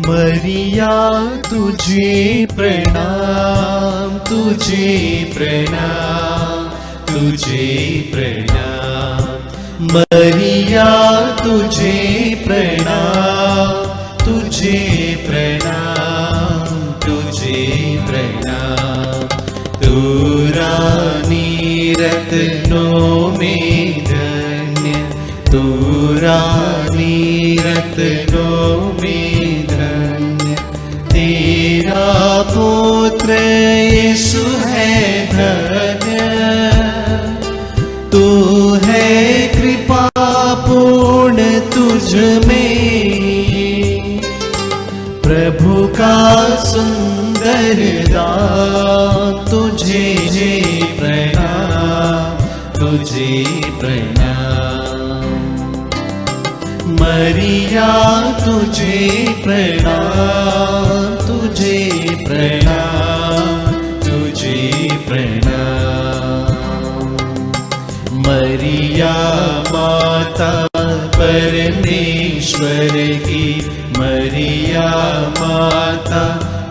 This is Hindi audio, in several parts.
मरिया तुझे प्रणाम, तुझे प्रणाम, तुझे प्रणाम। मरिया तुझे प्रणाम, तुझे प्रणाम, तुझे प्रणाम। तू रानी रत्नों में धन्य, तू रानी रत्नों में धन्य। तेरा पुत्र यीशु है धन्य, तू है कृपा पूर्ण तुझ में। प्रभु का सुंदर दान, तुझे प्रणाम, तुझे प्रणाम। मरिया तुझे प्रणाम, तुझे प्रणाम, तुझे प्रणाम। मरिया माता परमेश्वर की, मरिया माता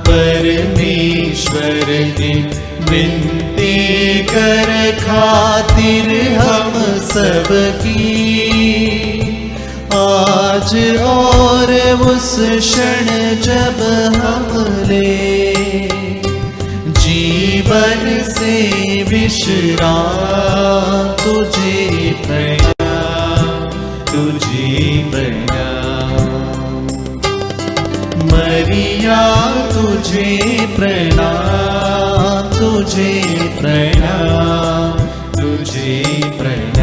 परमेश्वर की। विनती कर खातिर हम सबकी, आज और उस क्षण जब हमने जीवन से विश्राम। तुझे प्रणाम, तुझे प्रणाम। मरिया तुझे प्रणाम, तुझे प्रणाम, तुझे प्रणाम।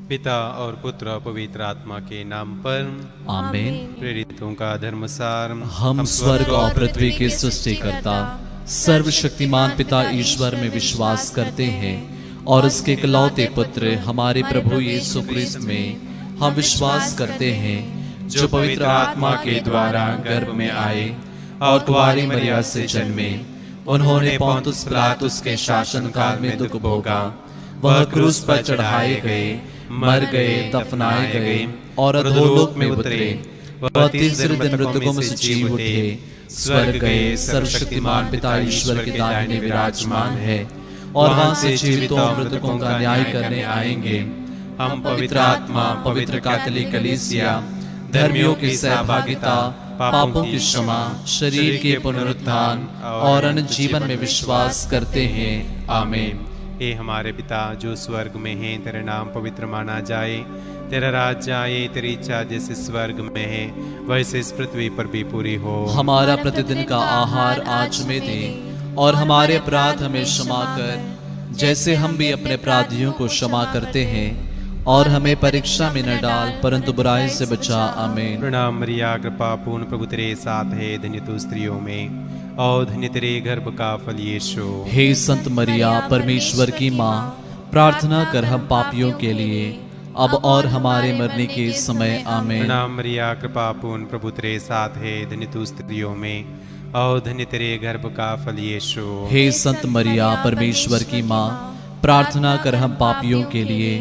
पिता और पुत्र और पवित्र आत्मा के नाम पर आमीन। प्रेरितों का धर्मसार। हम स्वर्ग और पृथ्वी के सृष्टिकर्ता सर्वशक्तिमान पिता ईश्वर में विश्वास करते हैं और उसके इकलौते पुत्र हमारे प्रभु यीशु क्रिस्त में हम विश्वास करते हैं, जो पवित्र आत्मा के द्वारा गर्भ में आए और कुंवारी मरिया से जन्मे। उन्होंने पोंतुस पिलातुस के शासन काल में दुख भोगा, वह क्रूस पर चढ़ाए गए, मर गए, दफनाए गए और अधोलोक में उतरे। वह तीसरे दिन मृतकों में से जी उठे, स्वर्ग गए, सर्वशक्तिमान पिता ईश्वर के दाहिने विराजमान है और वहां से जीवितों और मृतकों का न्याय करने आएंगे। हम पवित्र आत्मा, पवित्र कैथोलिक कलीसिया, धर्मियों की सहभागिता, पापों की क्षमा, शरीर के पुनरुत्थान और अनंत जीवन में विश्वास करते हैं। आमीन। हे हमारे पिता जो स्वर्ग में है, तेरा नाम पवित्र माना जाए, तेरा राज्य आए, तेरी इच्छा जैसे स्वर्ग में है वैसे इस पृथ्वी पर भी पूरी हो। हमारा प्रतिदिन का आहार आज हमें दे और हमारे अपराध हमें क्षमा कर, जैसे हम भी अपने अपराधियों को क्षमा करते हैं, और हमें परीक्षा में न डाल परंतु बुराई से बचा। आमीन। प्रणाम मरिया, कृपा पूर्ण प्रभु तेरे साथ है, धन्य तू स्त्रियों में और धन्य तेरे गर्भ का फल यीशु। हे संत मरिया परमेश्वर की माँ, प्रार्थना कर हम पापियों के लिए अब और हमारे मरने के समय। आमीन। प्रणाम मरिया, कृपा पूर्ण प्रभु तेरे साथ है, धन्य तू स्त्रियों में और धन्य तेरे गर्भ का फल यीशु। हे संत मरिया परमेश्वर की माँ, प्रार्थना कर हम पापियों के लिए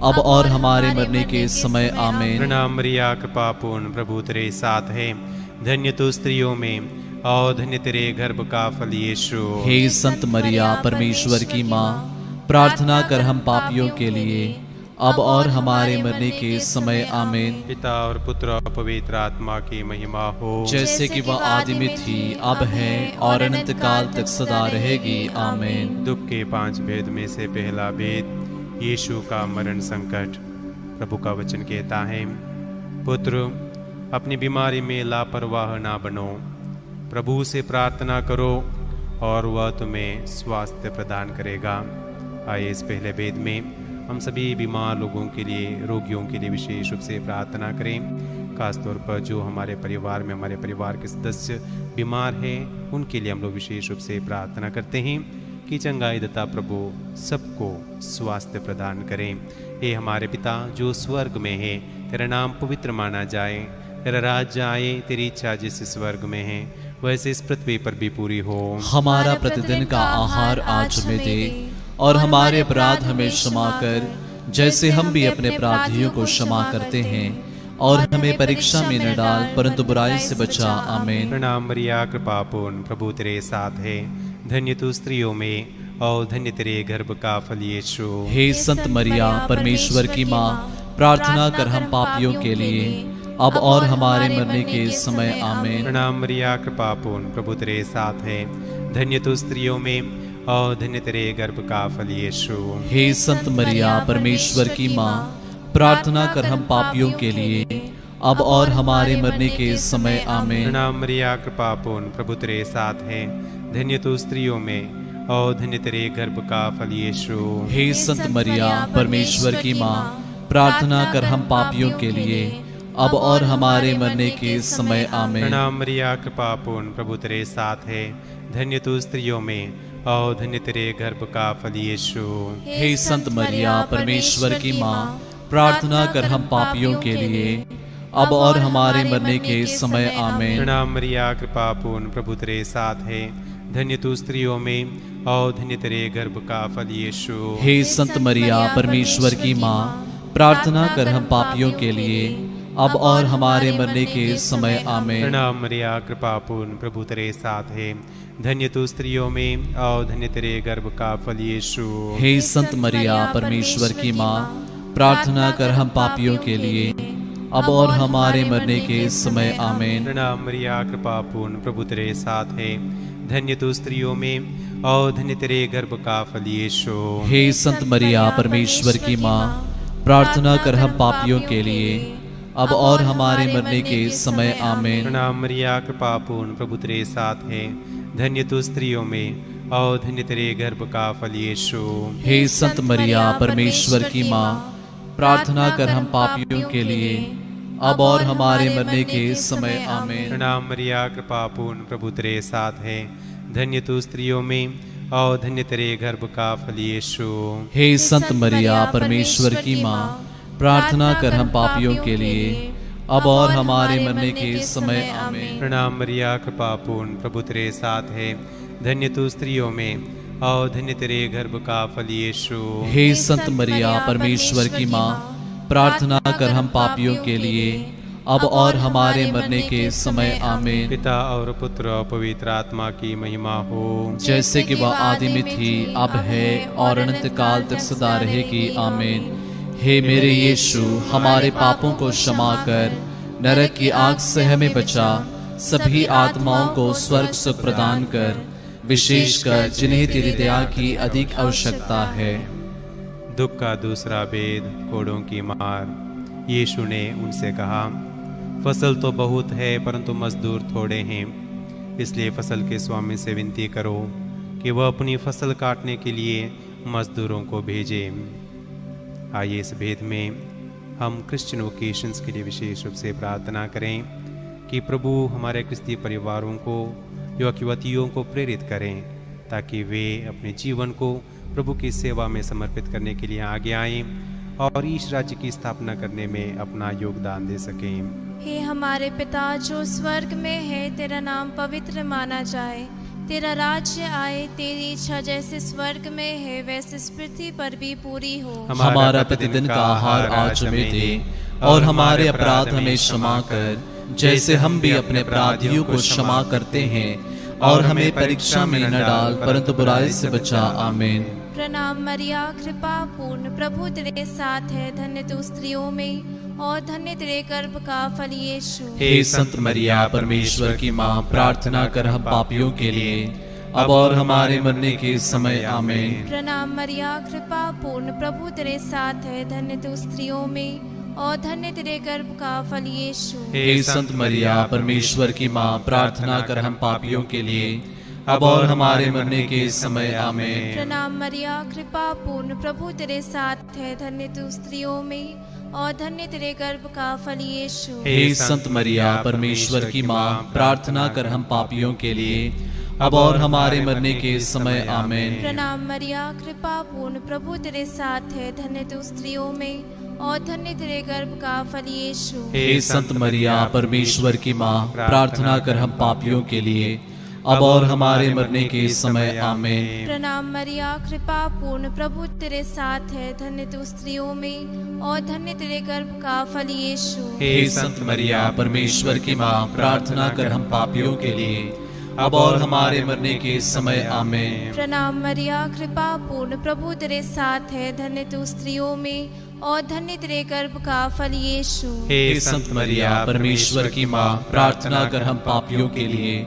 अब और हमारे मरने के समय। आमीन। प्रणाम मरिया, कृपा पूर्ण प्रभु तेरे साथ है, धन्य तू स्त्रियों में और धन्य तेरे गर्भ का फल यीशु। हे संत मरिया परमेश्वर की माँ, प्रार्थना कर हम पापियों के लिए अब और हमारे मरने के समय। आमीन। पिता और पुत्र और पवित्र आत्मा की महिमा हो, जैसे कि वह आदि में थी, अब है और अनंत काल तक सदा रहेगी। आमीन। दुख के 5 भेद में से पहला भेद, यीशु का मरण संकट। प्रभु का वचन कहता है, पुत्र अपनी बीमारी में लापरवाह ना बनो, प्रभु से प्रार्थना करो और वह तुम्हें स्वास्थ्य प्रदान करेगा। आइए इस पहले भेद में हम सभी बीमार लोगों के लिए, रोगियों के लिए विशेष रूप से प्रार्थना करें। खासतौर पर जो हमारे परिवार में, हमारे परिवार के सदस्य बीमार हैं, उनके लिए हम लोग विशेष रूप से प्रार्थना करते हैं कि चंगाई दाता प्रभु सबको स्वास्थ्य प्रदान करें। हे हमारे पिता जो स्वर्ग में है, तेरा नाम पवित्र माना जाए, तेरा राज्य आए, तेरी इच्छा जैसे स्वर्ग में है वैसे इस पृथ्वी पर भी पूरी हो। हमारा प्रतिदिन का आहार आज हमें दे और हमारे अपराध हमें क्षमा कर, जैसे हम भी अपने अपराधियों को क्षमा करते हैं, और हमें परीक्षा में न डाल परंतु बुराई से बचा। आमीन। प्रणाम मरिया, कृपा पूर्ण, प्रभु तेरे साथ है। धन्य तू स्त्रियों में और धन्य तेरे गर्भ का फल यीशु। हे संत मरिया, परमेश्वर की माँ, प्रार्थना कर हम पापियों के लिए, अब और हमारे मरने के समय। आमीन। प्रणाम मरिया, कृपा पूर्ण, प्रभु तेरे साथ है। धन्य तू स्त्रियों में और धन्य तेरे गर्भ का फल यीशु। हे संत मरिया, परमेश्वर की माँ, प्रार्थना कर हम पापियों के लिए, अब और हमारे मरने के समय। आमीन। प्रणाम मरिया, कृपा पूर्ण, प्रभु तेरे साथ है। धन्य तू स्त्रियों में और धन्य तेरे गर्भ का फल यीशु। हे संत मरिया, परमेश्वर की माँ, प्रार्थना कर हम पापियों के लिए, अब और हमारे मरने के समय। आमीन। प्रणाम मरिया, कृपा पूर्ण, प्रभु तेरे साथ है। धन्य तू स्त्रियों में और धन्य तेरे गर्भ का फल यीशु। हे संत मरिया, परमेश्वर की माँ, प्रार्थना कर हम पापियों के लिए, अब और हमारे मरने के समय। आमीन। प्रणाम मरिया, कृपा पूर्ण, प्रभु तेरे साथ है। धन्य तू स्त्रियों में और धन्य तेरे गर्भ का फल यीशु। हे संत मरिया, परमेश्वर की माँ, प्रार्थना कर हम पापियों के लिए, अब और हमारे मरने के समय। आमीन। प्रणाम मरिया, कृपा पूर्ण, प्रभु तेरे साथ है। धन्य तू स्त्रियों में और धन्य तेरे गर्भ का फल यीशु। हे संत मरिया, परमेश्वर की माँ, प्रार्थना कर हम पापियों के लिए, अब और हमारे मरने के समय। आमीन। प्रणाम मरिया, कृपा पूर्ण, प्रभु तेरे साथ है। धन्य तू स्त्रियों में और धन्य तेरे गर्भ का फल यीशु। हे संत मरिया, परमेश्वर की माँ, प्रार्थना कर हम पापियों के लिए, अब और हमारे मरने के समय। आमीन। प्रणाम मरिया, कृपा पूर्ण, प्रभु तेरे साथ है। धन्य तू स्त्रियों में और धन्य तेरे गर्भ का फल यीशु। हे संत मरिया, परमेश्वर की माँ, प्रार्थना कर हम पापियों के लिए, अब और हमारे मरने के समय। आमीन। प्रणाम मरिया, कृपा पूर्ण, प्रभु तेरे साथ है। धन्य तू स्त्रियों में और धन्य तेरे गर्भ का फल यीशु। हे संत मरिया, परमेश्वर की माँ, प्रार्थना कर हम पापियों के लिए, अब और हमारे मरने के समय। आमीन। प्रणाम मरिया, कृपा पूर्ण, प्रभु तेरे साथ है। धन्य तू स्त्रियों में और धन्य तेरे गर्भ का फल यीशु। हे संत मरिया, परमेश्वर की माँ, प्रार्थना कर हम पापियों के लिए, अब और हमारे मरने के समय। आमीन। पिता और पुत्र और पवित्र आत्मा की महिमा हो, जैसे कि वह आदि में थी, अब है और अनंत काल तक सदा रहेगी। आमीन। हे मेरे यीशु, हमारे पापों को क्षमा कर, नरक की आग से हमें बचा, सभी आत्माओं को स्वर्ग सुख प्रदान कर, विशेषकर जिन्हें तेरी दया की अधिक आवश्यकता है। दुख का दूसरा भेद, कोड़ों की मार। यीशु ने उनसे कहा, फसल तो बहुत है परंतु मजदूर थोड़े हैं, इसलिए फसल के स्वामी से विनती करो कि वह अपनी फसल काटने के लिए मजदूरों को भेजे। आइए इस भेद में हम क्रिश्चियन वोकेशंस के लिए विशेष रूप से प्रार्थना करें कि प्रभु हमारे क्रिस्ती परिवारों को, युवतियों को प्रेरित करें ताकि वे अपने जीवन को प्रभु की सेवा में समर्पित करने के लिए आगे आएं और ईश राज्य की स्थापना करने में अपना योगदान दे सकें। हे हमारे पिता जो स्वर्ग में है, तेरा नाम पवित्र माना जाए, तेरा राज्य आए, तेरी इच्छा जैसे स्वर्ग में है वैसे इस पृथ्वी पर भी पूरी हो। हमारा प्रतिदिन का आहार आज हमें दे, और हमारे अपराध हमें क्षमा कर, जैसे हम भी अपने अपराधियों को क्षमा करते हैं, और हमें परीक्षा में न डाल परंतु बुराई से बचा। आमीन। प्रणाम मरिया, कृपा पूर्ण, प्रभु तेरे साथ है। धन्य तू स्त्रियों में और धन्य तेरे गर्भ का फल यीशु। हे संत मरिया, परमेश्वर की माँ, प्रार्थना कर हम पापियों के लिए, अब और हमारे मरने के समय। आमीन। प्रणाम मरिया, कृपा पूर्ण, प्रभु तेरे साथ है। धन्य तू स्त्रियों में और धन्य तेरे गर्भ का फल यीशु। हे संत मरिया, परमेश्वर की माँ, प्रार्थना कर हम पापियों के लिए, अब और हमारे मरने के समय। आमीन। प्रणाम मरिया, कृपा पूर्ण, प्रभु तेरे साथ है। धन्य तू स्त्रियों में और धन्य तेरे गर्भ का फल यीशु। हे संत मरिया, परमेश्वर की माँ, प्रार्थना कर हम पापियों के लिए, अब और हमारे मरने के समय। आमीन। प्रणाम मरिया, कृपा पूर्ण, प्रभु तेरे साथ है। धन्य तू स्त्रियों में और धन्य तेरे गर्भ का फल यीशु। हे संत मरिया, परमेश्वर की माँ, प्रार्थना कर हम पापियों के लिए, अब और हमारे मरने के समय आमीन। प्रणाम मरिया, कृपा पूर्ण, प्रभु तेरे साथ है, धन्य तू स्त्रियों में और धन्य तेरे गर्भ का फल यीशु। हे संत मरिया, परमेश्वर की माँ, प्रार्थना कर हम पापियों के लिए, अब और हमारे मरने के समय आमीन। प्रणाम मरिया, कृपा पूर्ण, प्रभु तेरे साथ है, धन्य तू स्त्रियों में और धन्य तेरे गर्भ का फल यीशु। हे संत मरिया, परमेश्वर की माँ, प्रार्थना कर हम पापियों के लिए,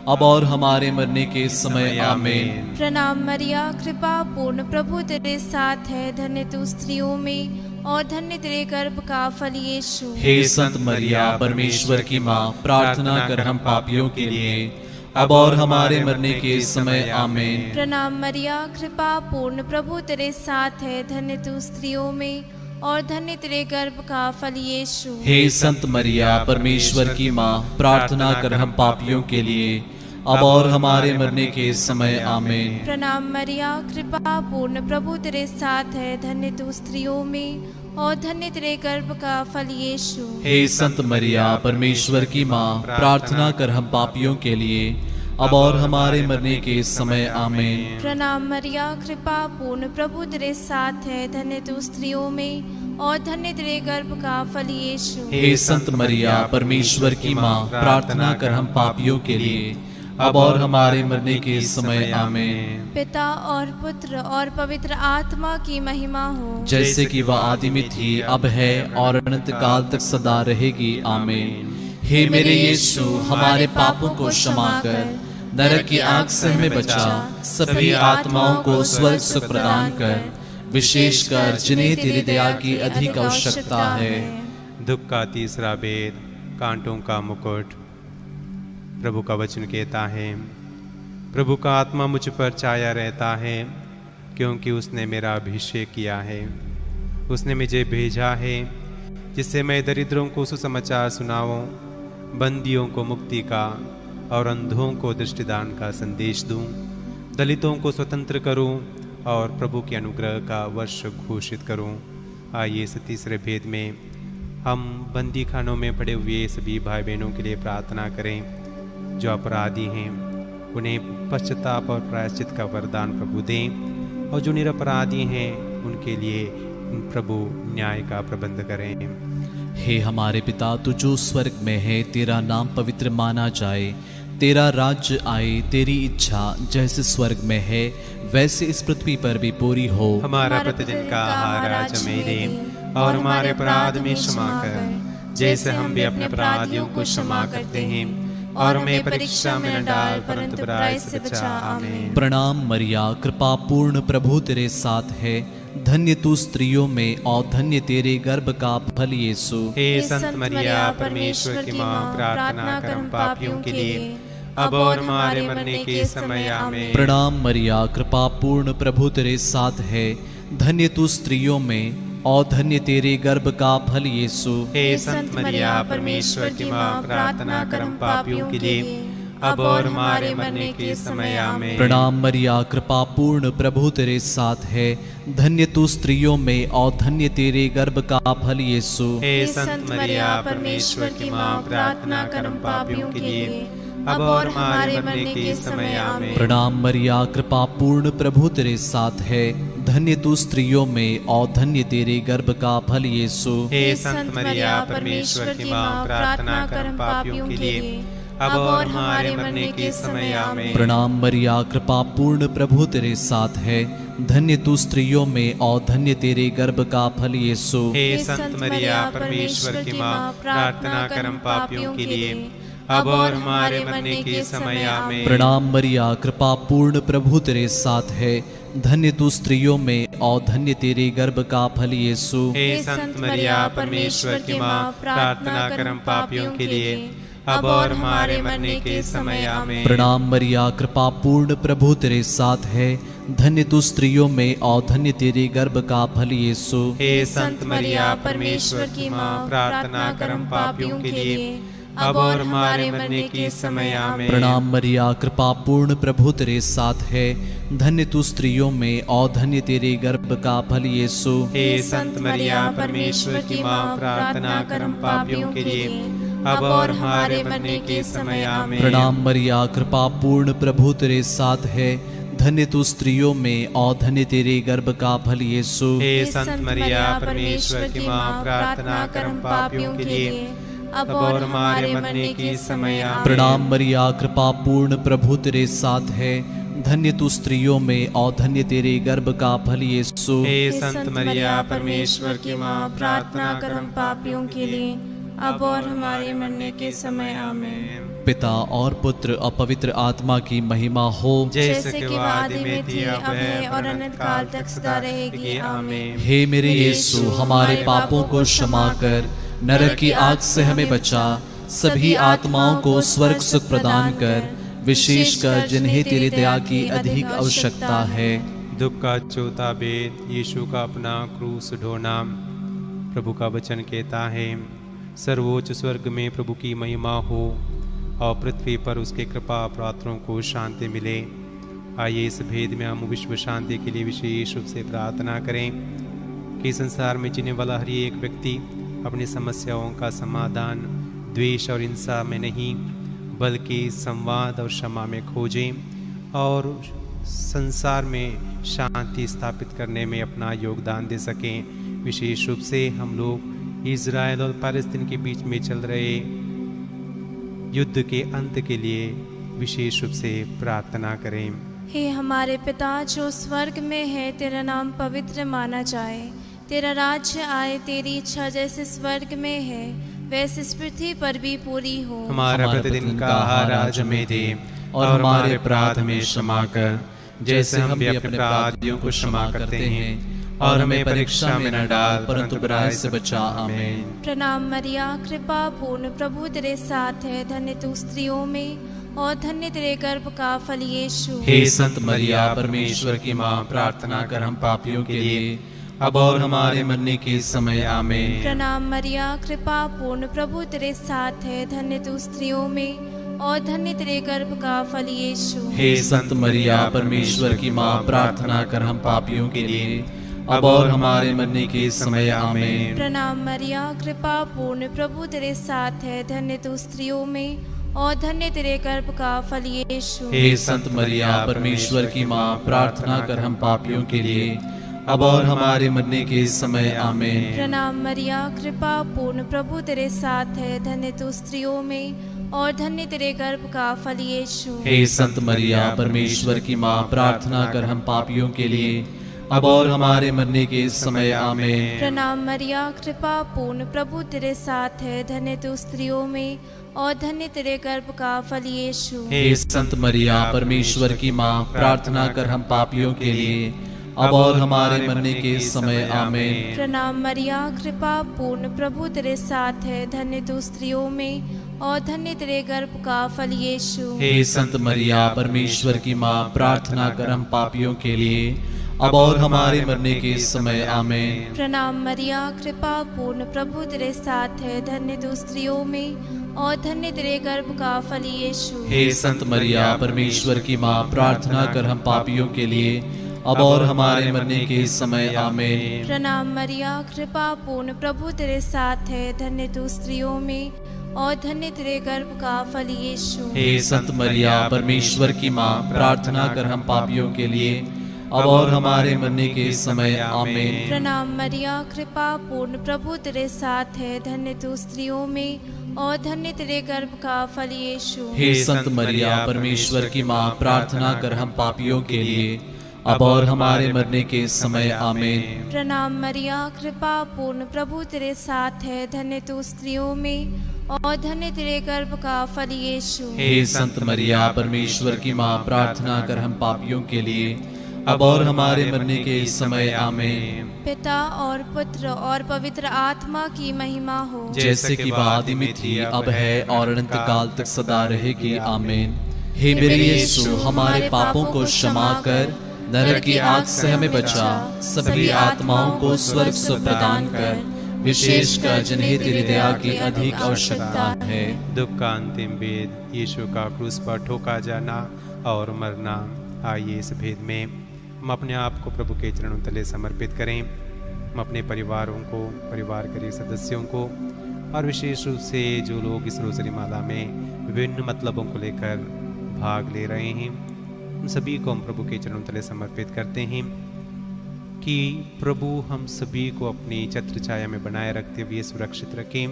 अब और हमारे मरने के समय आमीन। प्रणाम मरिया, कृपा पूर्ण, प्रभु तेरे साथ है, धन्य तू स्त्रियों में और धन्य तेरे गर्भ का फल यीशु। हे संत मरिया, परमेश्वर की माँ, प्रार्थना कर हम पापियों के लिए, अब और हमारे मरने के समय आमीन। प्रणाम मरिया, कृपा पूर्ण, प्रभु तेरे साथ है, धन्य तू स्त्रियों में और धन्य तेरे गर्भ का फल यीशु। हे संत मरिया, परमेश्वर की माँ, प्रार्थना कर हम पापियों के लिए, अब और हमारे मरने के समय आमीन। प्रणाम मरिया, कृपा पूर्ण, प्रभु तेरे साथ है, धन्य तू स्त्रियों में और धन्य तेरे गर्भ का फल यीशु। हे संत मरिया, परमेश्वर की माँ, प्रार्थना कर हम पापियों के लिए, अब और हमारे मरने के समय आमीन। प्रणाम मरिया, कृपा पूर्ण, प्रभु तेरे साथ है, धन्य तू स्त्रियों में और धन्य तेरे गर्भ का फल यीशु। हे संत मरिया, परमेश्वर की माँ, प्रार्थना कर हम पापियों के लिए, अब और हमारे मरने के समय आमीन। पिता और पुत्र और पवित्र आत्मा की महिमा हो, जैसे कि वह आदि में थी, अब है और अनंत काल तक सदा रहेगी आमीन। हे मेरे यीशु, हमारे पापों को क्षमा कर, नरक की आग से हमें बचा, सभी आत्माओं को स्वर्ग सुख प्रदान कर, विशेषकर जिन्हें तेरी दया की अधिक आवश्यकता है। दुख का तीसरा भेद, कांटों का मुकुट। प्रभु का वचन कहता है, प्रभु का आत्मा मुझ पर छाया रहता है, क्योंकि उसने मेरा अभिषेक किया है। उसने मुझे भेजा है जिससे मैं दरिद्रों को सुसमाचार सुनाऊं, बंदियों को मुक्ति का और अंधों को दृष्टिदान का संदेश दूं, दलितों को स्वतंत्र करूं और प्रभु के अनुग्रह का वर्ष घोषित करूं। आइए इस तीसरे भेद में हम बंदी खानों में पड़े हुए सभी भाई बहनों के लिए प्रार्थना करें। जो अपराधी हैं उन्हें पश्चाताप और प्रायश्चित का वरदान प्रभु दें, और जो निरपराधी हैं उनके लिए प्रभु न्याय का प्रबंध करें। हे हमारे पिता, तू जो स्वर्ग में है, तेरा नाम पवित्र माना जाए, तेरा राज्य आए, तेरी इच्छा जैसे स्वर्ग में है वैसे इस पृथ्वी पर भी पूरी हो। हमारा प्रतिदिन का आहार आज हमें दे, और हमारे अपराध में क्षमा कर, जैसे हम भी अपने अपराधियों को क्षमा करते हैं, और हमें परीक्षा में न डाल, परंतु बुराई से बचा। आमीन। प्रणाम मरिया, कृपा पूर्ण, प्रभु तेरे साथ है, धन्य तू स्त्रियों में और धन्य तेरे गर्भ का फल यीशु। हे संत मरिया, परमेश्वर की माँ, प्रार्थना कर हम पापियों के लिए, अब और हमारे मरने के समय। आमीन। प्रणाम मरिया, कृपा पूर्ण, प्रभु तेरे साथ है, धन्य तू स्त्रियों में और धन्य तेरे गर्भ का फल यीशु। हे संत मरिया, परमेश्वर की माँ, प्रार्थना कर हम पापियों के लिए, अब और हमारे मरने के समय। आमीन। प्रणाम मरिया, कृपा पूर्ण, प्रभु तेरे साथ है, धन्य तू स्त्रियों में और धन्य तेरे गर्भ का फल यीशु। हे संत मरिया, परमेश्वर की माँ, प्रार्थना कर हम पापियों के लिए, अब और हमारे मरने के समय। आमीन। प्रणाम मरिया, कृपा पूर्ण, प्रभु तेरे साथ है, धन्य तू स्त्रियों में और धन्य तेरे गर्भ का फल यीशु। हे संत मरिया, परमेश्वर की माँ, प्रार्थना कर हम पापियों के लिए, अब और हमारे मरने के समय। आमीन। प्रणाम मरिया, कृपा पूर्ण, प्रभु तेरे साथ है, धन्य तू स्त्रियों में और धन्य तेरे गर्भ का फल यीशु। हे संत मरिया, परमेश्वर की माँ, प्रार्थना कर हम पापियों के लिए, अब और हमारे मरने के समय। आमीन। प्रणाम मरिया, कृपा पूर्ण, प्रभु तेरे साथ है, धन्य तू स्त्रियों में और धन्य तेरे गर्भ का फल यीशु। हे संत मरिया, परमेश्वर की माँ, प्रार्थना कर हम पापियों के लिए, अब और हमारे मरने के समय। आमीन। प्रणाम मरिया, कृपा पूर्ण, प्रभु तेरे साथ है, धन्य तू स्त्रियों में और धन्य तेरे गर्भ का फल यीशु। हे संत मरिया, परमेश्वर की माँ, प्रार्थना कर हम पापियों के लिए, अब और हमारे मरने के समय। आमीन। प्रणाम मरिया, कृपा पूर्ण, प्रभु तेरे साथ है, धन्य तू स्त्रियों में और धन्य तेरे गर्भ का फल यीशु। हे संत मरिया, परमेश्वर की माँ, प्रार्थना कर हम पापियों के लिए, अब और हमारे मरने के समय आमीन। प्रणाम मरिया, कृपा पूर्ण, प्रभु तेरे साथ है। धन्य तू स्त्रियों में और धन्य तेरे गर्भ का फल यीशु। हे संत मरिया, परमेश्वर की माँ, प्रार्थना कर हम पापियों के लिए, अब और हमारे मरने के समय आमीन। प्रणाम मरिया, कृपा पूर्ण, प्रभु तेरे साथ है। धन्य तू स्त्रियों में और धन्य तेरे गर्भ का फल यीशु। हे संत मरिया, परमेश्वर की माँ, प्रार्थना कर हम पापियों के लिए, अब और हमारे मरने के समय आमीन। पिता और पुत्र और पवित्र आत्मा की महिमा हो, जैसे कि वह आदि में थी, अब है और अनंत काल तक सदा रहेगी आमीन। हे मेरे यीशु, हमारे पापों को क्षमा कर, नरक की आग से हमें बचा, सभी आत्माओं को स्वर्ग सुख प्रदान कर, विशेषकर जिन्हें तेरी दया की अधिक आवश्यकता है। दुख का चौथा भेद, यीशु का अपना क्रूस ढोना। प्रभु का वचन कहता है, सर्वोच्च स्वर्ग में प्रभु की महिमा हो और पृथ्वी पर उसके कृपा पात्रों को शांति मिले। आइए इस भेद में हम विश्व शांति के लिए विशेष रूप से प्रार्थना करें कि संसार में जीने वाला हर एक व्यक्ति अपनी समस्याओं का समाधान द्वेष और हिंसा में नहीं, बल्कि संवाद और क्षमा में खोजें और संसार में शांति स्थापित करने में अपना योगदान दे सकें। विशेष रूप से हम लोग इजराइल और पैलेस्तीन के बीच में चल रहे युद्ध के अंत के लिए विशेष रूप से प्रार्थना करें। हे हमारे पिता जो स्वर्ग में है, तेरा नाम पवित्र माना जाए, तेरा राज्य आए, तेरी इच्छा जैसे स्वर्ग में है वैसे इस पृथ्वी पर भी पूरी हो। हमारा प्रतिदिन का आहार आज हमें दे और हमारे अपराध हमें क्षमा कर, जैसे हम भी अपने अपराधियों को क्षमा करते हैं, और हमें परीक्षा में न डाल परंतु बुराई से बचा। आमीन। प्रणाम मरिया, कृपा पूर्ण, प्रभु तेरे साथ है। धन्य तू स्त्रियों में और धन्य तेरे गर्भ का फल यीशु। हे संत मरिया, परमेश्वर की माँ, प्रार्थना कर हम पापियों के लिए, अब और हमारे मरने के समय आमीन। प्रणाम मरिया, कृपा पूर्ण, प्रभु तेरे साथ है। धन्य तू स्त्रियों में और धन्य तेरे गर्भ का फल यीशु। हे संत मरिया, परमेश्वर की माँ, प्रार्थना कर हम पापियों के लिए, अब और हमारे मरने के समय आमीन। प्रणाम मरिया, कृपा पूर्ण, प्रभु तेरे साथ है। धन्य तू स्त्रियों में और धन्य तेरे गर्भ का फल यीशु। हे संत मरिया, परमेश्वर की माँ, प्रार्थना कर हम पापियों के लिए, अब और हमारे मरने के समय आमीन। प्रणाम मरिया, कृपा पूर्ण, प्रभु तेरे साथ है। धन्य तू स्त्रियों में और धन्य तेरे गर्भ का फल यीशु। हे संत मरिया, परमेश्वर की माँ, प्रार्थना कर हम पापियों के लिए, अब और हमारे मरने के समय आमीन। प्रणाम मरिया, कृपा पूर्ण, प्रभु तेरे साथ है। धन्य तू स्त्रियों में और धन्य तेरे गर्भ का फल यीशु। हे संत मरिया, परमेश्वर की माँ, प्रार्थना कर हम पापियों के लिए, अब और हमारे मरने के समय आमीन। प्रणाम मरिया, कृपा पूर्ण, प्रभु तेरे साथ है। धन्य तू स्त्रियों में और धन्य तेरे गर्भ का फल यीशु। हे संत मरिया, परमेश्वर की माँ, प्रार्थना कर हम पापियों के लिए, अब और हमारे मरने के समय आमीन। प्रणाम मरिया, कृपा पूर्ण, प्रभु तेरे साथ है। धन्य तू स्त्रियों में और धन्य तेरे गर्भ का फल यीशु। हे संत मरिया, परमेश्वर की माँ, प्रार्थना कर हम पापियों के लिए, अब और हमारे मरने के समय आमीन। प्रणाम मरिया, कृपा पूर्ण, प्रभु तेरे साथ है। धन्य तू स्त्रियों में और धन्य तेरे गर्भ का फल यीशु। हे संत मरिया, परमेश्वर की माँ, प्रार्थना कर हम पापियों के लिए, अब और हमारे मरने के समय आमीन। प्रणाम मरिया, कृपा पूर्ण, प्रभु तेरे साथ है। धन्य तू स्त्रियों में और धन्य तेरे गर्भ का फल यीशु। हे संत मरिया, परमेश्वर की माँ, प्रार्थना कर हम पापियों के लिए, अब और हमारे मरने के समय आमीन। प्रणाम मरिया, कृपा पूर्ण, प्रभु तेरे साथ है। धन्य तू स्त्रियों में और धन्य तेरे गर्भ का फल यीशु। हे संत मरिया, परमेश्वर की माँ, प्रार्थना कर हम पापियों के लिए, अब और हमारे मरने के समय आमीन। पिता और पुत्र और पवित्र आत्मा की महिमा हो, जैसे कि आदि में थी, अब है और अनंत काल तक सदा रहेगी आमीन। हे मेरे यीशु, हमारे पापों को क्षमा कर, नरक की आग से हमें बचा, सभी आत्माओं को स्वर्ग सुख प्रदान कर, विशेषकर जिन्हें तेरी दया की अधिक आवश्यकता है। दुख का अंतिम भेद, यीशु का क्रूस पर ठोका जाना और मरना। आइए इस भेद में हम अपने आप को प्रभु के चरणों तले समर्पित करें। हम अपने परिवारों को, परिवार के सदस्यों को और विशेष रूप से जो लोग इस रोज़री माला में विभिन्न मतलबों को लेकर भाग ले रहे हैं, उन सभी को हम प्रभु के चरणों तले समर्पित करते हैं कि प्रभु हम सभी को अपनी छत्र छाया में बनाए रखते हुए सुरक्षित रखें,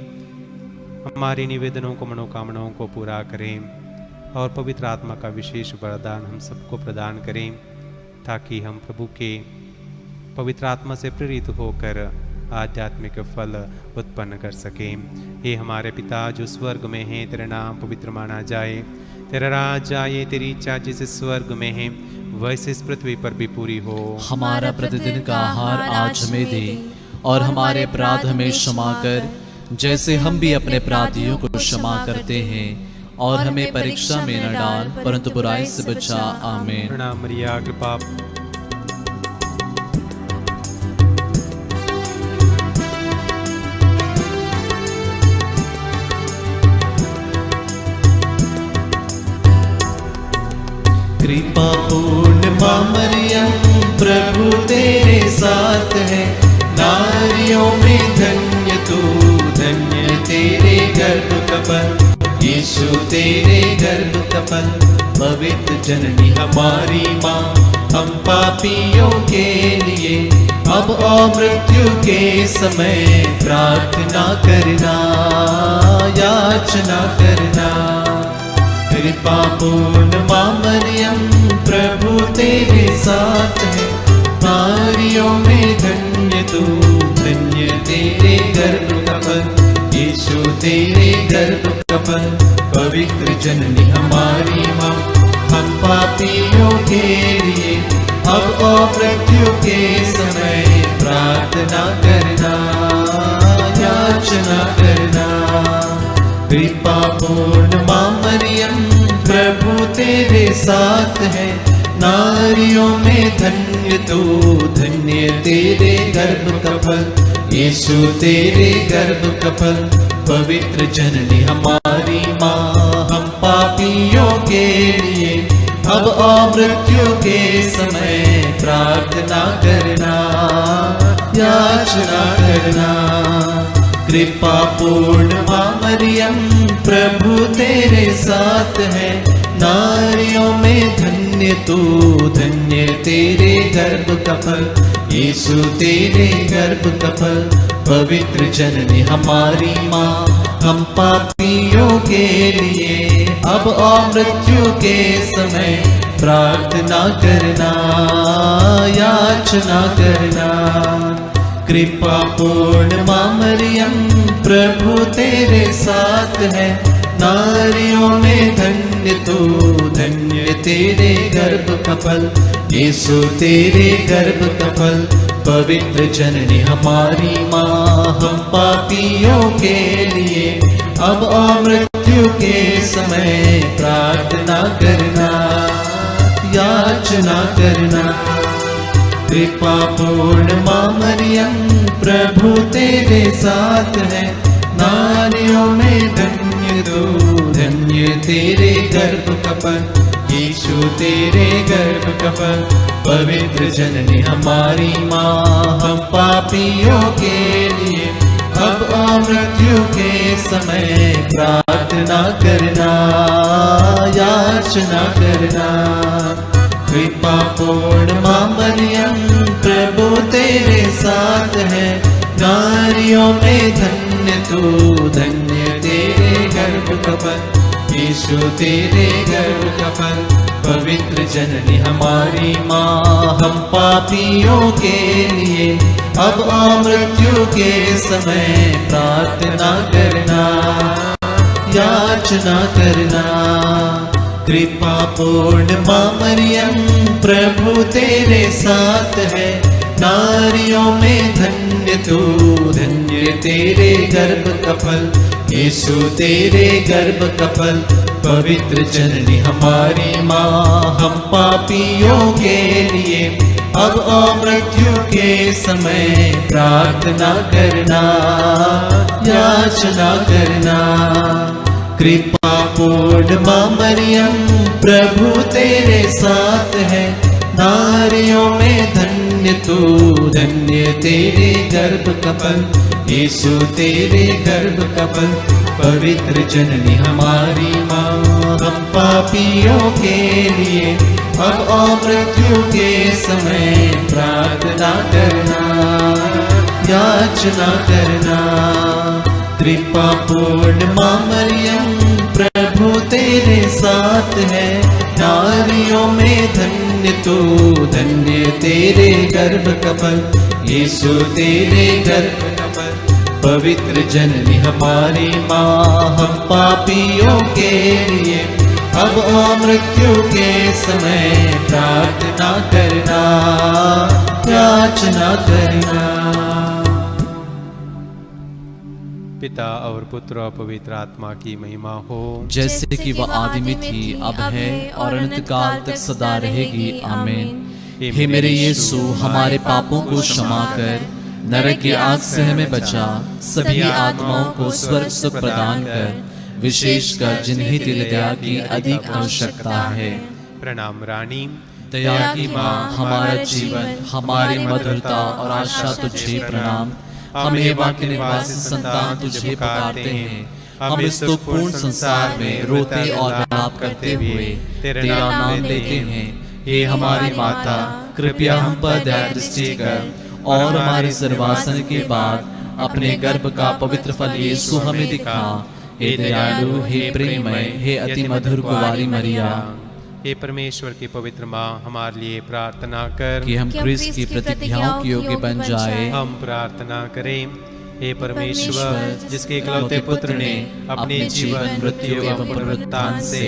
हमारे निवेदनों को, मनोकामनाओं को पूरा करें और पवित्र आत्मा का विशेष वरदान हम सबको प्रदान करें, ताकि हम प्रभु के पवित्र आत्मा से प्रेरित होकर आध्यात्मिक फल उत्पन्न कर सकें। हे हमारे पिता जो स्वर्ग में है, तेरा नाम पवित्र माना जाए, तेरा राज आए, तेरी इच्छा जैसे स्वर्ग में है वैसे इस पृथ्वी पर भी पूरी हो। हमारा प्रतिदिन का आहार आज हमें दे, और हमारे अपराध हमें क्षमा कर जैसे हम भी अपने अपराधियों को क्षमा करते हैं, और हमें परीक्षा में न डाल परंतु बुराई से बचा। आमीन। प्रणाम मरिया, कृपा कृपा पूर्ण माँ मरियम प्रभु तेरे साथ है, नारियों में धन्य तू, धन्य तेरे गर्भ का फल, यीशु तेरे गर्भ का फल। पवित्र जननी हमारी माँ, हम पापियों के लिए अब और मृत्यु के समय प्रार्थना करना, याचना करना। कृपा पूर्ण माँ मरियम प्रभु तेरे साथ है, नारियों में धन्य तू, धन्य तेरे गर्भ का फल, यीशु तेरे गर्भ का फल। पवित्र जननी हमारी माँ, हम पापियों के लिए अब और मृत्यु के समय प्रार्थना करना, याचना करना। कृपा पूर्ण माँ मरियम प्रभु तेरे साथ है, नारियों में धन्य तू, धन्य तेरे गर्भ का फल, यीशु तेरे गर्भ का फल। पवित्र जननी हमारी माँ, हम पापियों के लिए अब और मृत्यु के समय प्रार्थना करना, याचना करना। कृपा पूर्ण माँ मरियम प्रभु तेरे साथ है, नारियों में धन्य तू, धन्य तेरे गर्भ का फल, यीशु तेरे गर्भ का फल। पवित्र जननी हमारी माँ, हम पापियों के लिए अब और मृत्यु के समय प्रार्थना करना, याचना करना। कृपा पूर्ण माँ मरियम प्रभु तेरे साथ है, नारियों में धन्य तू, धन्य तेरे गर्भ का फल, यीशु तेरे गर्भ का फल। पवित्र जननी हमारी माँ, हम पापियों के लिए अब और मृत्यु के समय प्रार्थना करना, याचना करना। कृपा पूर्ण माँ मरियम प्रभु तेरे साथ है, नारियों में धन्य तू, धन्य तेरे गर्भ का फल, यीशु तेरे गर्भ का फल। पवित्र जननी हमारी माँ, हम पापियों के लिए अब और मृत्यु के समय प्रार्थना करना, याचना करना। कृपा पूर्ण माँ मरियम प्रभु तेरे साथ है, नारियों में धन्य तू, धन्य तेरे गर्भ का फल, यीशु तेरे गर्भ का फल। पवित्र जननी हमारी माँ, हम पापियों के लिए अब और मृत्यु के समय प्रार्थना करना, याचना करना। कृपा पूर्ण माँ मरियम प्रभु तेरे साथ है, नारियों में धन्य तू, धन्य तेरे गर्भ का फल, यीशु तेरे गर्भ का फल। पवित्र जननी हमारी माँ, हम पापियों के लिए अब और मृत्यु के समय प्रार्थना करना, याचना करना। कृपा पूर्ण माँ मरियम प्रभु तेरे साथ है, नारियों में धन्य तू, धन्य तेरे गर्भ का फल, यीशु तेरे गर्भ का फल, पवित्र जननी हमारी माँ, हम पापियों के लिए अब और मृत्यु के समय प्रार्थना करना, याचना करना। कृपा पूर्ण माँ मरियम, प्रभु तेरे साथ है, नारियों में धन्य तू, धन्य तेरे गर्भ का फल, यीशु तेरे गर्भ का फल, पवित्र जननी हमारी माँ, हम पापियों के लिए अब और मृत्यु के समय प्रार्थना करना, याचना करना। पिता और पुत्र और पवित्र आत्मा की महिमा हो, जैसे कि वह आदि में थी, अब है और अनंत काल तक सदा रहेगी। आमीन। हे मेरे यीशु, हमारे पापों को क्षमा कर, नरक की आग से हमें बचा, सभी आत्माओं को स्वर्ग सुख प्रदान कर, विशेषकर जिन्हें तेरी दया की अधिक आवश्यकता है। प्रणाम रानी, दया की माँ, हमारा जीवन, हमारी मधुरता और आशा तुझे प्रणाम। हम एवा के निवासी संतान तुझे पुकारते हैं, हम इस दुखपूर्ण संसार में रोते और विलाप करते हुए तेरा नाम लेते हैं। हे हमारी माता, कृपया हम पर दया दृष्टि कर और हमारे सर्वासन के बाद अपने गर्भ का पवित्र फल यीशु हमें दिखा। हे दयालु, हे प्रेममय, हे अति मधुर कुंवारी मरिया, हे परमेश्वर की पवित्र माँ, हमारे लिए प्रार्थना कर कि हम क्रिस्त की प्रतिज्ञाओं के योग्य बन जाए। हम प्रार्थना करें। हे परमेश्वर, जिसके इकलौते पुत्र ने अपने जीवन, मृत्यु एवं पुनरुत्थान से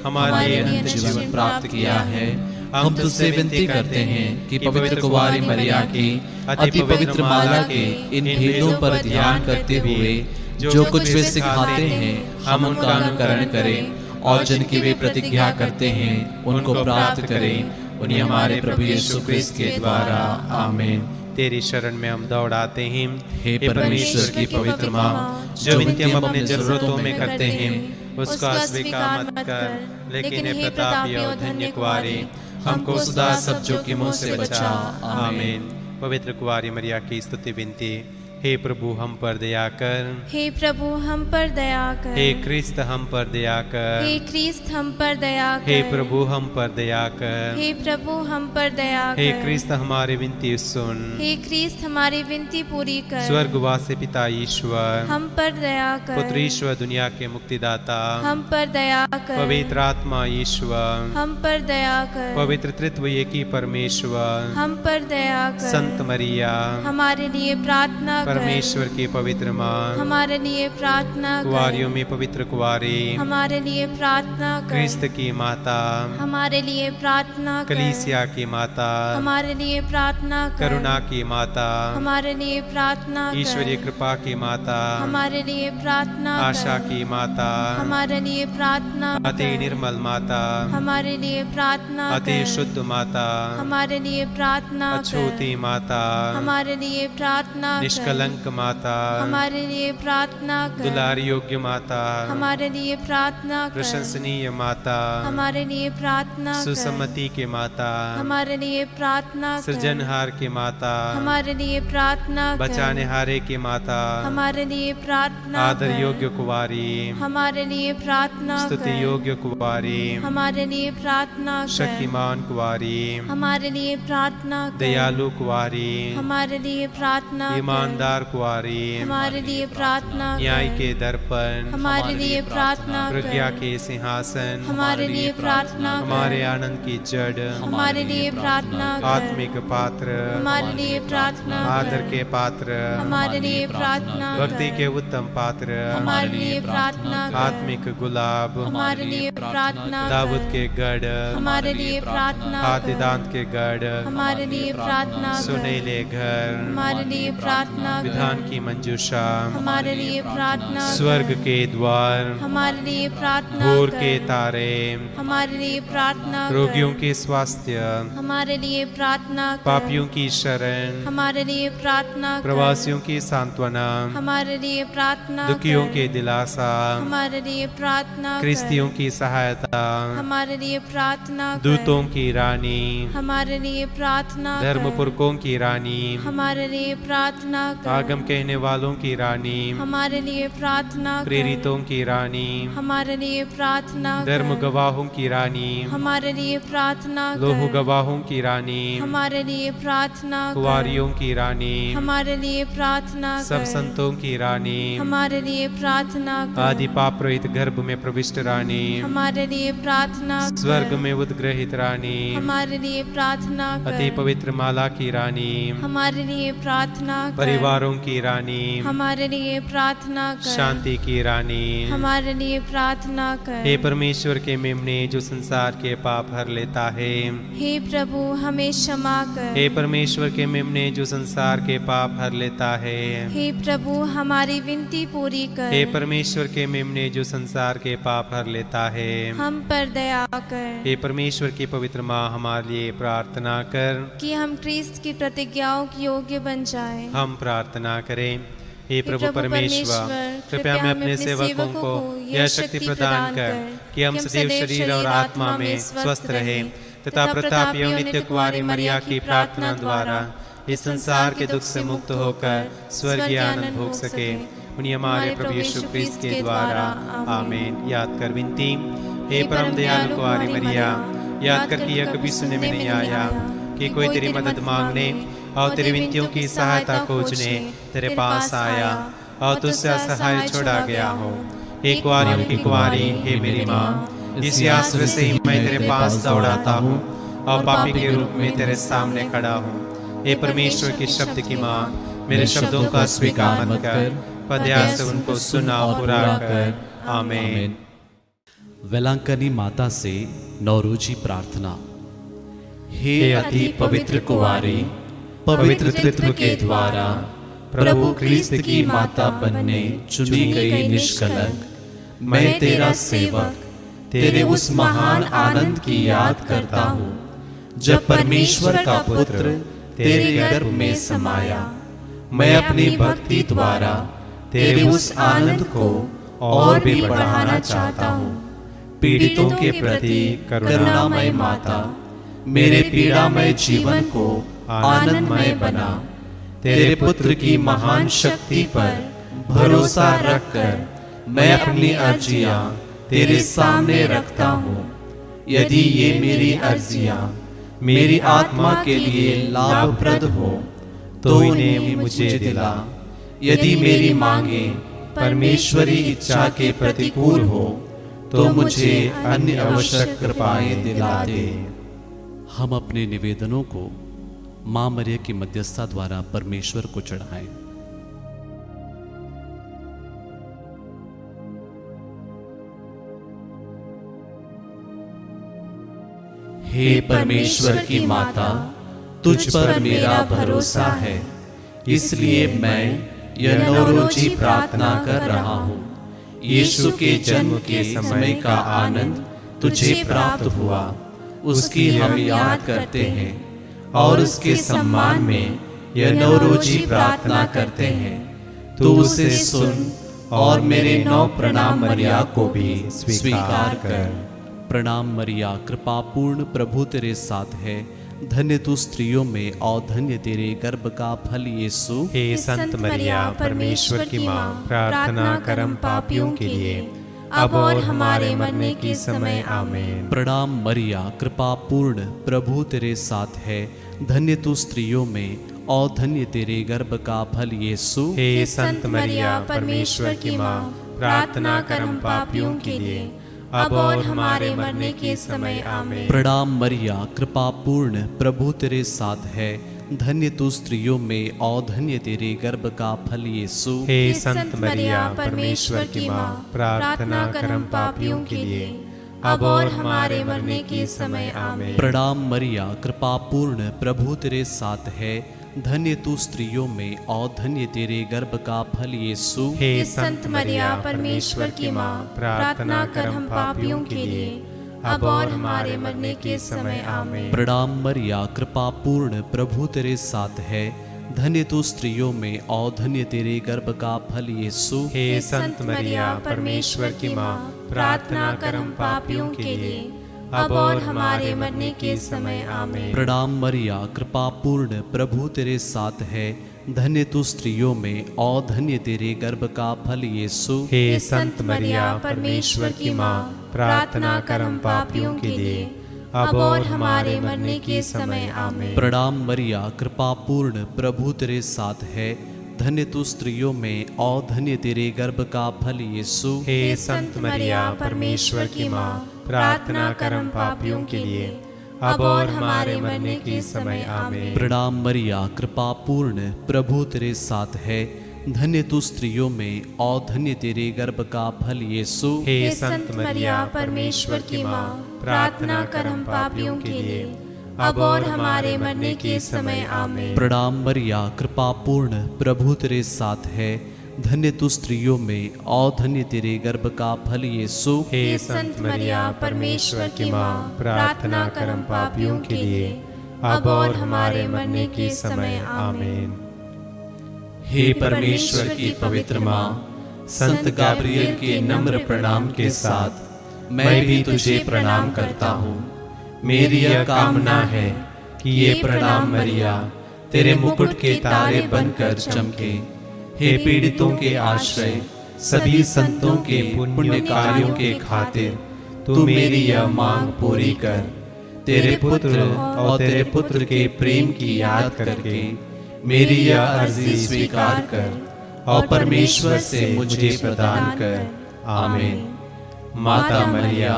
हमारे लिए अनंत जीवन प्राप्त किया है, हम तुझसे विनती करते हैं कि पवित्र कुंवारी मरिया की अति पवित्र माला के इन भेदों पर ध्यान करते हुए जो कुछ वे सिखाते हैं, हम उनका अनुकरण करें और जिनकी वे प्रतिज्ञा करते हैं उनको प्राप्त करें। उन्हें हमारे प्रभु यीशु क्रिस्त के द्वारा। आमीन। तेरी शरण में हम दौड़ाते हैं। हे परमेश्वर की पवित्र माँ, जो विनती हम अपने जरूरतों में करते हैं उसका स्वीकार मत कर, लेकिन हे प्रतापी और धन्य कुंवारी, हमको सदा सब जोखिमों से बचा। आमीन। पवित्र कुंवारी मरिया की स्तुति विनती। हे प्रभु हम पर दया कर, हे प्रभु हम पर दया कर, हे क्रिस्त हम पर दया कर, हे क्रिस्त हम पर दया कर, हे प्रभु हम पर दया कर, हे प्रभु हम पर दया कर, हे क्रिस्त हमारी विनती सुन, हे क्रिस्त हमारी विनती पूरी कर, स्वर्गवासी पिता ईश्वर हम पर दया कर, पुत्र ईश्वर दुनिया के मुक्तिदाता हम पर दया कर, पवित्र आत्मा ईश्वर हम पर दया कर, पवित्र त्रित्व एकी परमेश्वर हम पर दया कर, संत मरिया हमारे लिए प्रार्थना कर, परमेश्वर की पवित्र माँ, हमारे लिए प्रार्थना कर, कुंवारियों में पवित्र कुंवारी, हमारे लिए प्रार्थना कर, क्रिस्त की माता, हमारे लिए प्रार्थना कर, कलीसिया की माता, हमारे लिए प्रार्थना कर, करुणा की माता, हमारे लिए प्रार्थना कर, ईश्वरीय कृपा की माता, हमारे लिए प्रार्थना कर, आशा की माता, हमारे लिए प्रार्थना कर, अति निर्मल माता, हमारे लिए प्रार्थना अति कर, शुद्ध माता, हमारे लिए प्रार्थना कर, अछूती माता, हमारे लिए प्रार्थना कर, निष्कलंक माता, हमारे लिए प्रार्थना कर, दुलार योग्य माता, हमारे लिए प्रार्थना कर, प्रशंसनीय माता, हमारे लिए प्रार्थना कर, सुसम्मति के माता, हमारे लिए प्रार्थना कर, सृजनहार की माता, हमारे लिए प्रार्थना कर, बचाने हारे की माता, हमारे लिए प्रार्थना आदर कर, योग्य कुंवारी, हमारे लिए प्रार्थना स्तुति कर, योग्य कुंवारी, हमारे लिए प्रार्थना कर, शक्तिमान कुंवारी, हमारे लिए प्रार्थना कर, दयालु कुंवारी, हमारे लिए प्रार्थना कर, ईमानदार कुंवारी, हमारे लिए प्रार्थना न्याय कर, के दर्पण, हमारे लिए प्रार्थना प्रज्ञा कर, के सिंहासन, हमारे लिए प्रार्थना कर, हमारे आनंद की जड़, हमारे लिए प्रार्थना कर, आत्मिक पात्र, हमारे लिए प्रार्थना आदर कर, के पात्र, हमारे लिए प्रार्थना भक्ति कर, के उत्तम पात्र, हमारे लिए प्रार्थना कर, आत्मिक गुलाब, हमारे लिए प्रार्थना दाऊद कर, के गढ़, हमारे लिए प्रार्थना हाथी कर, दांत के गढ़, हमारे लिए प्रार्थना कर, सुनेले घर, हमारे लिए प्रार्थना कर, विधान की मंजूषा, हमारे लिए प्रार्थना कर, स्वर्ग के द्वार, हमारे लिए प्रार्थना भोर कर, के तारे, हमारे लिए प्रार्थना कर, रोगियों के स्वास्थ्य, हमारे लिए प्रार्थना कर, पापियों की शरण, हमारे लिए प्रार्थना कर, प्रवासियों की सांत्वना, हमारे लिए प्रार्थना दुखियों कर, के दिलासा, हमारे लिए प्रार्थना कर, क्रिस्तियों की सहायता, हमारे लिए प्रार्थना कर, दूतों की रानी, हमारे लिए प्रार्थना कर, धर्मपुरकों की रानी, हमारे लिए प्रार्थना कर। आगम कहने वालों की रानी, हमारे लिए प्रार्थना कर। प्रेरितों की रानी, हमारे लिए प्रार्थना धर्म कर। गवाहों की रानी, हमारे लिए प्रार्थना लोहू कर। गवाहों की रानी, हमारे लिए प्रार्थना कर। कुंवारियों की रानी, हमारे लिए प्रार्थना सब कर। संतों की रानी, हमारे लिए प्रार्थना कर। आदि पाप रहित गर्भ में प्रविष्ट रानी, हमारे लिए प्रार्थना कर। स्वर्ग में उद्ग्रहित रानी, हमारे लिए प्रार्थना कर। अति पवित्र माला की रानी, हमारे लिए प्रार्थना कर। परिवारों की रानी, हमारे लिए प्रार्थना कर। शांति की रानी, हमारे लिए प्रार्थना कर। हे परमेश्वर के मेमने जो संसार के पाप हर लेता है, हे प्रभु हमें क्षमा कर। हे परमेश्वर के मेमने जो संसार के पाप हर लेता है, हे प्रभु हमारी विनती पूरी कर। हे परमेश्वर के मेमने जो संसार के पाप हर लेता है, हम पर दया कर हे परमेश्वर की पवित्र माँ हमारे लिए प्रार्थना कर। कि हम क्रिस्त की प्रतिज्ञाओं के योग्य बन जाएं। हम प्रार्थना करें। हे प्रभु परमेश्वर, कृपया हमें अपने सेवकों को यह शक्ति प्रदान कर कि हम सदैव शरीर और आत्मा में स्वस्थ रहें तथा प्रताप एवं नित्य कुंवारी मरिया की प्रार्थना द्वारा इस संसार के दुख से मुक्त होकर स्वर्गीय आनंद भोग सके। उन्हीं हमारे प्रभु यीशु क्रिस्त के द्वारा आमीन। याद कर विनती, हे परम दयालु कुंवारी मरिया, याद कर कि यह कभी सुनने में नहीं आया कि कोई तेरी मदद मांगने और तेरी विनतियों की सहायता खोजने तेरे पास आया और तुझसे असहाय छोड़ा गया हो। हे कुंवारियों की कुंवारी, हे मेरी माँ, इसी आश्रय से ही मैं तेरे पास दौड़ाता हूँ और पापी के रूप में तेरे सामने खड़ा हूँ। हे परमेश्वर के शब्द की माँ, मेरे शब्दों का स्वीकार मत कर, पर दया से उनको सुना और पूरा कर। आमीन। वेलांकनी माता से नौरोजी प्रार्थना। हे अति पवित्र कुंवारी, पवित्र त्रित्व के द्वारा प्रभु क्रिस्त की माता बनने चुनी गई निष्कलंक मैं तेरा सेवक तेरे उस महान आनंद की याद करता हूँ जब परमेश्वर का पुत्र तेरे गर्भ में समाया। मैं अपनी भक्ति द्वारा तेरे उस आनंद को और भी बढ़ाना चाहता हूँ। पीड़ितों के प्रति करुणामय माता, मेरे पीड़ामय जीवन को आनंदमय बना। तेरे पुत्र की महान शक्ति पर भरोसा रखकर मैं अपनी अर्जियां तेरे सामने रखता हूँ। यदि ये मेरी अर्जियां मेरी आत्मा के लिए लाभप्रद हो तो इन्हें मुझे दिला। यदि मेरी मांगे परमेश्वरी इच्छा के प्रतिकूल हो तो मुझे अन्य आवश्यक कृपाएं दिला दे। हम अपने निवेदनों को मां मरिया की मध्यस्थता द्वारा परमेश्वर को चढ़ाएं। हे परमेश्वर की माता, तुझ पर मेरा भरोसा है, इसलिए मैं यह नौरोजी प्रार्थना कर रहा हूँ। यीशु के जन्म के समय का आनंद तुझे प्राप्त हुआ, उसकी हम याद करते हैं और उसके सम्मान में यह नौरोजी प्रार्थना करते हैं। तू उसे सुन और मेरे 9 प्रणाम मरिया को भी स्वीकार कर। प्रणाम मरिया, कृपा पूर्ण, प्रभु तेरे साथ है। धन्य तू स्त्रियों में और धन्य तेरे गर्भ का फल यीशु। हे संत मरिया, परमेश्वर की माँ, प्रार्थना कर हम पापियों के लिए अब और हमारे मरने के समय। आमीन। प्रणाम मरिया, कृपा पूर्ण, प्रभु तेरे साथ है। धन्य तू स्त्रियों में और धन्य तेरे गर्भ का फल यीशु। हे संत मरिया, परमेश्वर की माँ, प्रार्थना कर हम पापियों के लिए अब और हमारे मरने के समय। आमीन। प्रणाम मरिया, कृपा पूर्ण, प्रभु तेरे साथ है। धन्य तू स्त्रियों में और धन्य तेरे गर्भ का फल यीशु। हे संत मरिया, परमेश्वर की माँ, प्रार्थना कर हम पापियों के लिए अब और हमारे मरने के समय। आमीन। प्रणाम मरिया, कृपा पूर्ण, प्रभु तेरे साथ है। धन्य तू स्त्रियों में और धन्य तेरे गर्भ का फल यीशु। हे संत मरिया, परमेश्वर की माँ, प्रार्थना कर हम पापियों के लिए अब और हमारे मरने के समय। आमीन। प्रणाम मरिया, कृपा पूर्ण, प्रभु तेरे साथ है। धन्य तू स्त्रियों में और धन्य तेरे गर्भ का फल यीशु। हे संत मरिया, परमेश्वर की माँ, प्रार्थना कर हम पापियों के लिए अब और हमारे मरने के समय। आमीन। प्रणाम मरिया, कृपा पूर्ण, प्रभु तेरे साथ है। धन्य तू स्त्रियों में और धन्य तेरे गर्भ का फल यीशु। हे संत मरिया परमेश्वर की माँ, प्रार्थना कर हम पापियों के लिए, अब और हमारे मरने के समय आमीन। प्रणाम मरिया, कृपा पूर्ण, प्रभु तेरे साथ है। धन्य तू स्त्रियों में और धन्य तेरे गर्भ का फल यीशु। हे संत मरिया परमेश्वर की माँ, प्रार्थना कर हम पापियों के लिए, अब और हमारे मरने के समय आमीन। प्रणाम मरिया, कृपा पूर्ण, प्रभु तेरे साथ है। धन्य तू स्त्रियों में और धन्य तेरे गर्भ का फल यीशु। हे संत मरिया परमेश्वर की माँ, प्रार्थना कर हम पापियों के लिए, अब और हमारे मरने के समय आमीन। प्रणाम मरिया, कृपा पूर्ण, प्रभु तेरे साथ है। धन्य तू स्त्रियों में और धन्य तेरे गर्भ का फल यीशु। हे संत मरिया परमेश्वर की माँ, प्रार्थना कर हम पापियों के लिए, अब और हमारे मरने के समय आमीन। हे परमेश्वर की पवित्र माँ, संत गाब्रिएल के नम्र प्रणाम के साथ मैं भी तुझे प्रणाम करता हूँ। मेरी यह कामना है कि ये प्रणाम मरिया तेरे मुकुट के तारे बनकर चमके। हे पीड़ितों के आश्रय, सभी संतों के पुण्य कार्यों के खातिर तू मेरी यह मांग पूरी कर। तेरे पुत्र और तेरे पुत्र के प्रेम की याद करके मेरी यह अर्जी स्वीकार कर और परमेश्वर से मुझे प्रदान कर। आमीन। माता मरिया,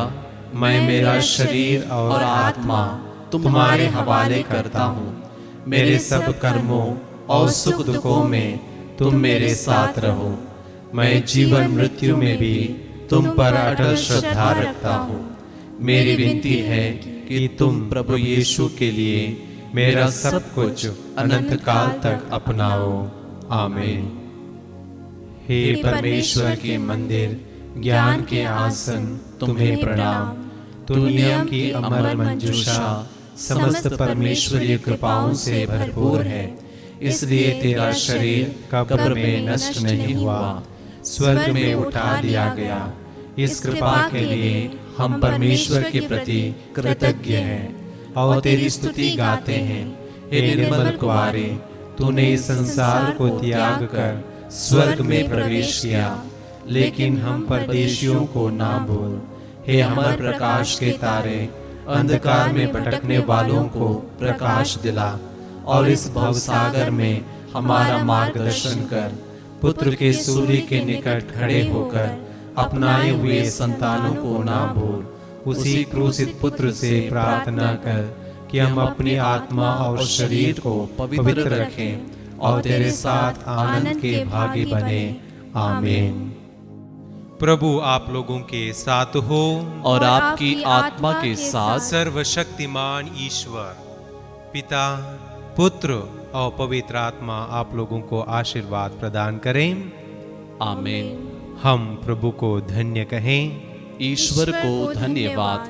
मैं मेरा शरीर और आत्मा तुम्हारे हवाले करता हूँ। मेरे सब कर्मों और सुख दुखों में तुम मेरे साथ रहो। मैं जीवन मृत्यु में भी तुम पर अटल श्रद्धा रखता हूँ। मेरी विनती है कि तुम प्रभु यीशु के लिए मेरा सब कुछ अनंत काल तक अपनाओ। आमीन। हे परमेश्वर के मंदिर, ज्ञान के आसन, तुम्हें प्रणाम। तू नियम की अमर मंजूषा, समस्त परमेश्वरीय कृपाओं से भरपूर है, इसलिए तेरा शरीर कब्र में नष्ट नहीं हुआ, स्वर्ग में उठा लिया गया। इस कृपा के लिए हम परमेश्वर के प्रति कृतज्ञ हैं और तेरी स्तुति गाते हैं। हे निर्मल कुंवारे, तूने इस संसार को त्याग कर स्वर्ग में प्रवेश किया, लेकिन हम परदेशियों को ना भूल। हे अमर प्रकाश के तारे, अंधकार में भटकने वालों को प्रकाश दिला और इस भवसागर में हमारा मार्गदर्शन कर। पुत्र के सूर्य के निकट खड़े होकर अपनाए हुए संतानों को ना भूल। उसी क्रूसित पुत्र से प्रार्थना कर कि हम अपनी आत्मा और शरीर को पवित्र रखें और तेरे साथ आनंद के भागी बने। आमीन। प्रभु आप लोगों के साथ हो और आपकी आत्मा के साथ। सर्वशक्तिमान ईश्वर पिता, पुत्र और पवित्र आत्मा आप लोगों को आशीर्वाद प्रदान करें। आमीन। हम प्रभु को धन्य कहें। ईश्वर को धन्यवाद।